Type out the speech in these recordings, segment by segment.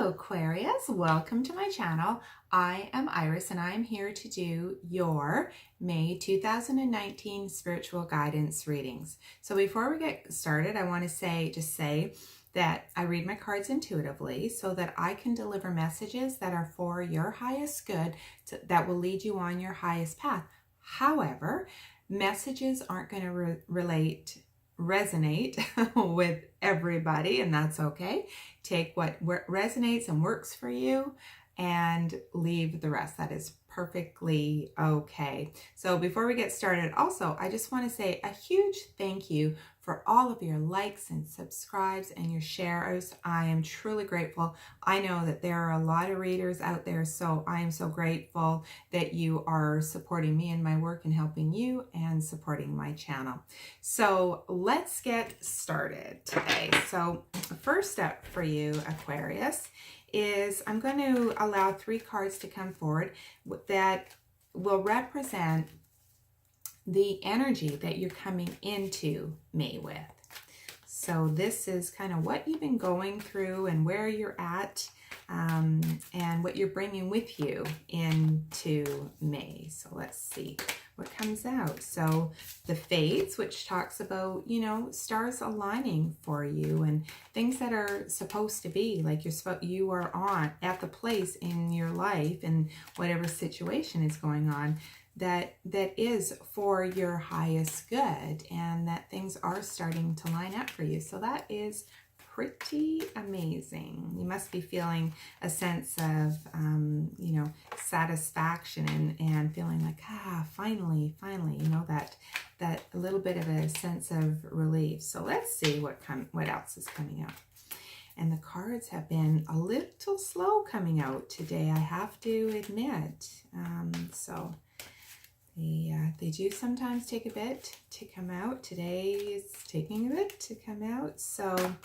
Hello Aquarius, welcome to my channel. I am Iris and I am here to do your May 2019 spiritual guidance readings. So before we get started, I want to say that I read my cards intuitively so that I can deliver messages that are for your highest good, that will lead you on your highest path. However, messages aren't going to resonate with everybody, and that's okay. Take what resonates and works for you and leave the rest. That is perfectly okay. So before we get started, also, I just want to say a huge thank you for all of your likes and subscribes and your shares. I am truly grateful. I know that there are a lot of readers out there, so I am so grateful that you are supporting me in my work and helping you and supporting my channel. So let's get started today. So the first step for you, Aquarius, is I'm going to allow 3 cards to come forward that will represent the energy that you're coming into May with. So this is kind of what you've been going through and where you're at, and what you're bringing with you into May. So let's see what comes out. So the Fates, which talks about, stars aligning for you and things that are supposed to be, like you are at the place in your life and whatever situation is going on that is for your highest good, and that things are starting to line up for you. So that is pretty amazing. You must be feeling a sense of, satisfaction and feeling like, finally, that a little bit of a sense of relief. So let's see what else is coming out. And the cards have been a little slow coming out today, I have to admit. So they do sometimes take a bit to come out. Today is taking a bit to come out. So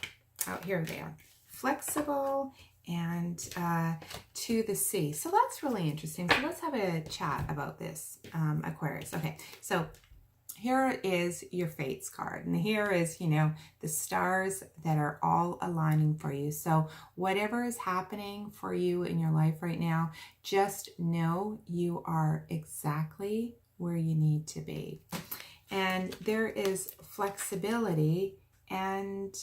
out here they are. Flexible and to the sea. So that's really interesting. So let's have a chat about this, Aquarius. Okay, so here is your Fates card. And here is, the stars that are all aligning for you. So whatever is happening for you in your life right now, just know you are exactly where you need to be. And there is flexibility and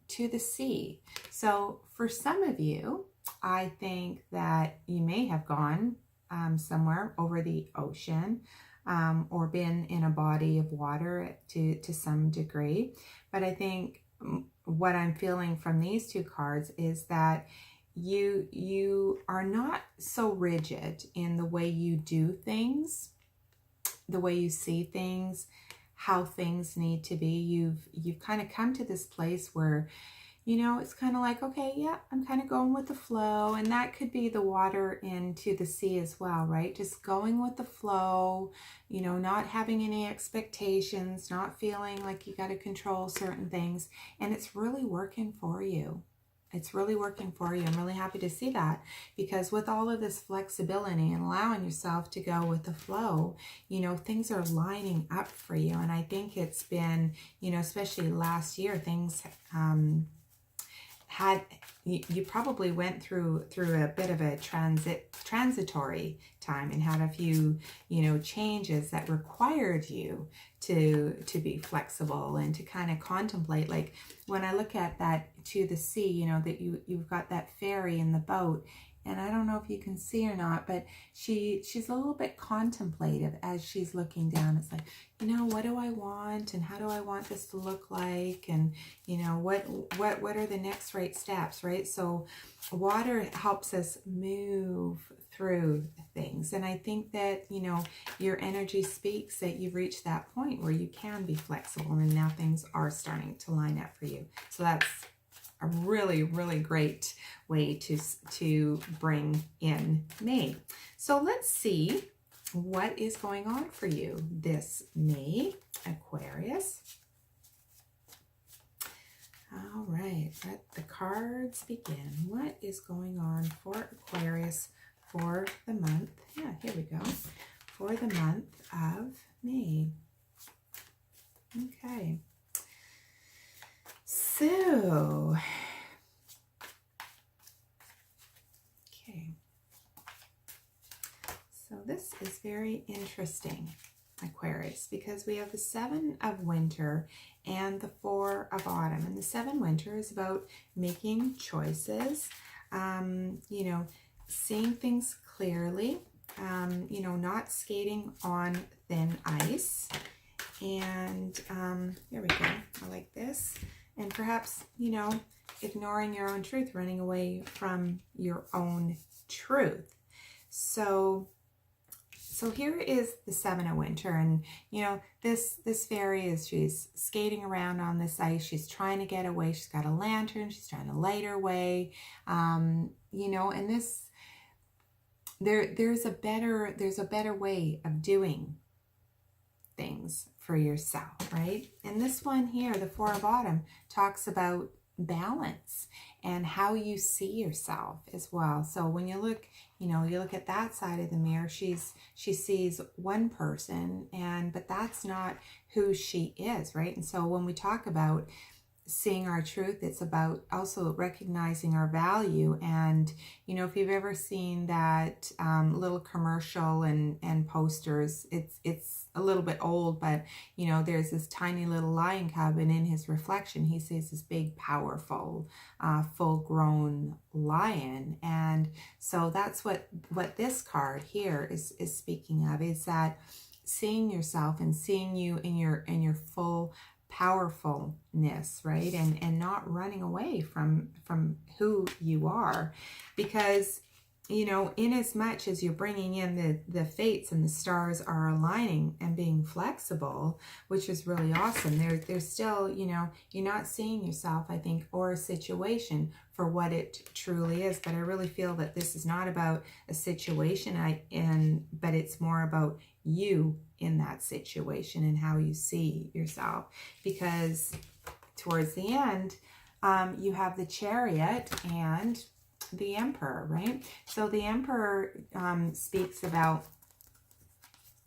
to the sea. So for some of you, I think that you may have gone somewhere over the ocean, or been in a body of water to some degree. But I think what I'm feeling from these 2 cards is that you are not so rigid in the way you do things, the way you see things, how things need to be. You've kind of come to this place where, it's kind of like, okay, yeah, I'm kind of going with the flow. And that could be the water into the sea as well, right? Just going with the flow, not having any expectations, not feeling like you got to control certain things. And it's really working for you. It's really working for you. I'm really happy to see that, because with all of this flexibility and allowing yourself to go with the flow, things are lining up for you. And I think it's been, especially last year, things you probably went through a bit of a transitory time and had a few, changes that required you to be flexible and to kind of contemplate. Like when I look at that to the sea, that you've got that ferry in the boat, and I don't know if you can see or not, but she's a little bit contemplative as she's looking down. It's like, what do I want, and how do I want this to look like, and what are the next right steps, right? So water helps us move through things, and I think that your energy speaks that you've reached that point where you can be flexible, and now things are starting to line up for you. So that's a really, really great way to bring in May. So let's see what is going on for you this May, Aquarius. All right, let the cards begin. What is going on for Aquarius for the month? Yeah, here we go. For the month of May. Okay. So this is very interesting, Aquarius, because we have the 7 of winter and the 4 of autumn. And the 7 winter is about making choices, you know, seeing things clearly, you know, not skating on thin ice. And there we go. I like this. And perhaps, you know, ignoring your own truth, running away from your own truth. So here is the 7 of winter, and you know, this fairy is, she's skating around on this ice. She's trying to get away. She's got a lantern. She's trying to light her way. You know, and this, there's a better way of doing things for yourself, right? And this one here, the 4 of autumn, talks about balance and how you see yourself as well. So when you look, you know, you look at that side of the mirror, she sees one person, but that's not who she is, right? And so when we talk about seeing our truth, it's about also recognizing our value. And you know, if you've ever seen that little commercial and posters, it's a little bit old, but you know, there's this tiny little lion cub, and in his reflection he sees this big, powerful, full-grown lion. And so that's what this card here is speaking of, is that seeing yourself and seeing you in your full powerfulness, right? And not running away from who you are, because you know, in as much as you're bringing in the fates and the stars are aligning and being flexible, which is really awesome, there's still, you know, you're not seeing yourself, I think, or a situation for what it truly is. But I really feel that this is not about a situation, but it's more about you in that situation and how you see yourself. Because towards the end, you have the Chariot and the Emperor, right? So the Emperor speaks about,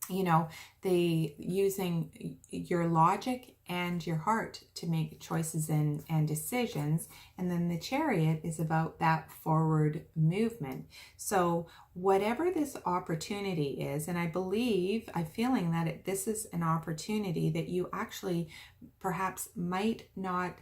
you know, using your logic and your heart to make choices and decisions. And then the Chariot is about that forward movement. So whatever this opportunity is, and I'm feeling that this is an opportunity that you actually perhaps might not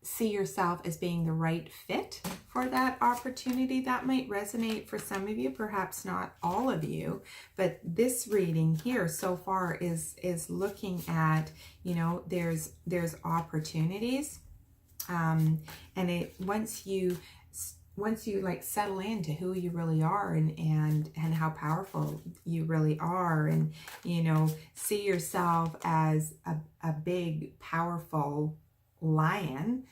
see yourself as being the right fit for that opportunity. That might resonate for some of you, perhaps not all of you. But this reading here so far is looking at, you know, there's opportunities, and once you like settle into who you really are and how powerful you really are, and you know, see yourself as a big, powerful lion,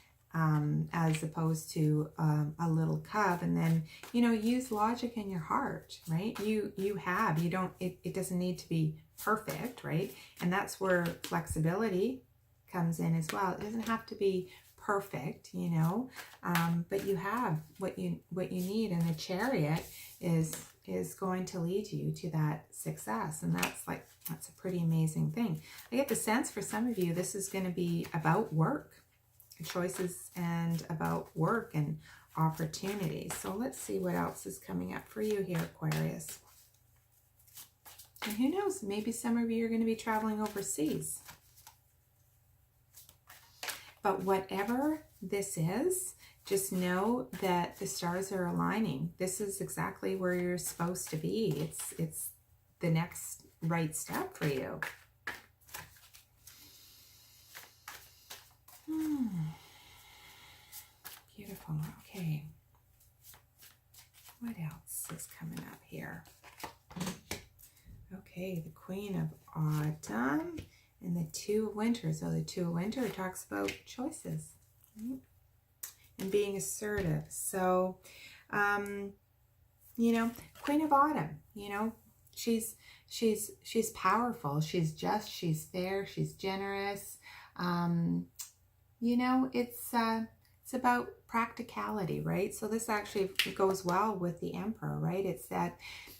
as opposed to a little cub. And then, you know, use logic in your heart, right? It doesn't need to be perfect, right? And that's where flexibility comes in as well. It doesn't have to be perfect, you know, but you have what you need, and the Chariot is going to lead you to that success. And that's a pretty amazing thing. I get the sense for some of you, this is going to be about work, choices, and about work and opportunities. So let's see what else is coming up for you here, Aquarius. And who knows, maybe some of you are going to be traveling overseas. But whatever this is, just know that the stars are aligning. This is exactly where you're supposed to be. It's the next right step for you. Beautiful. Okay. What else is coming up here? Okay, the Queen of Autumn and the 2 of Winter. So the 2 of Winter talks about choices, right? And being assertive. So, you know, Queen of Autumn, you know, she's powerful. She's just, she's fair, she's generous. You know, it's about practicality, right? So this actually goes well with the Emperor, right? It's that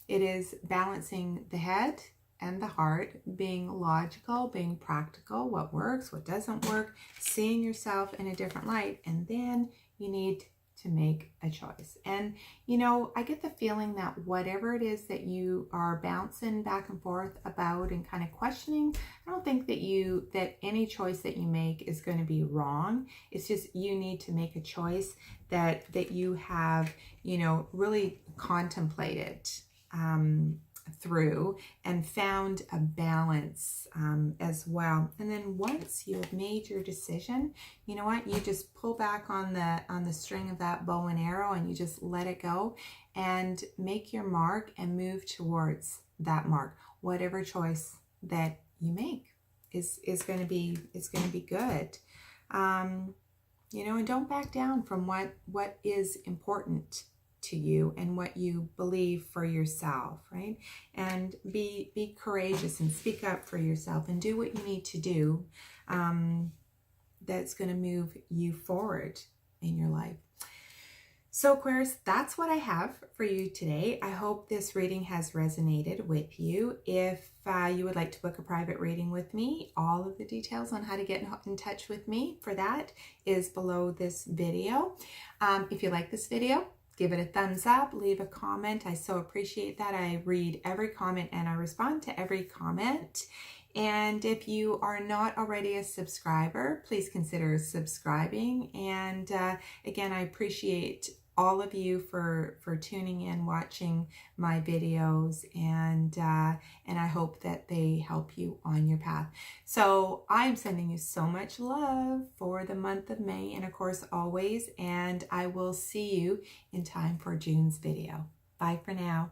it is balancing the head and the heart, being logical, being practical, what works, what doesn't work, seeing yourself in a different light. And then you need to make a choice. And, you know, I get the feeling that whatever it is that you are bouncing back and forth about and kind of questioning, I don't think that any choice that you make is going to be wrong. It's just you need to make a choice that you have, you know, really contemplated through and found a balance as well. And then once you have made your decision, you know what, you just pull back on the string of that bow and arrow, and you just let it go and make your mark and move towards that mark. Whatever choice that you make is going to be good. You know, and don't back down from what is important to you and what you believe for yourself, right? And be courageous and speak up for yourself and do what you need to do that's going to move you forward in your life. So Aquarius, that's what I have for you today. I hope this reading has resonated with you. If you would like to book a private reading with me, all of the details on how to get in touch with me for that is below this video. If you like this video, give it a thumbs up, leave a comment. I so appreciate that. I read every comment and I respond to every comment. And if you are not already a subscriber, please consider subscribing. And again, I appreciate all of you for tuning in, watching my videos, and I hope that they help you on your path. So I'm sending you so much love for the month of May, and of course always, and I will see you in time for June's video. Bye for now.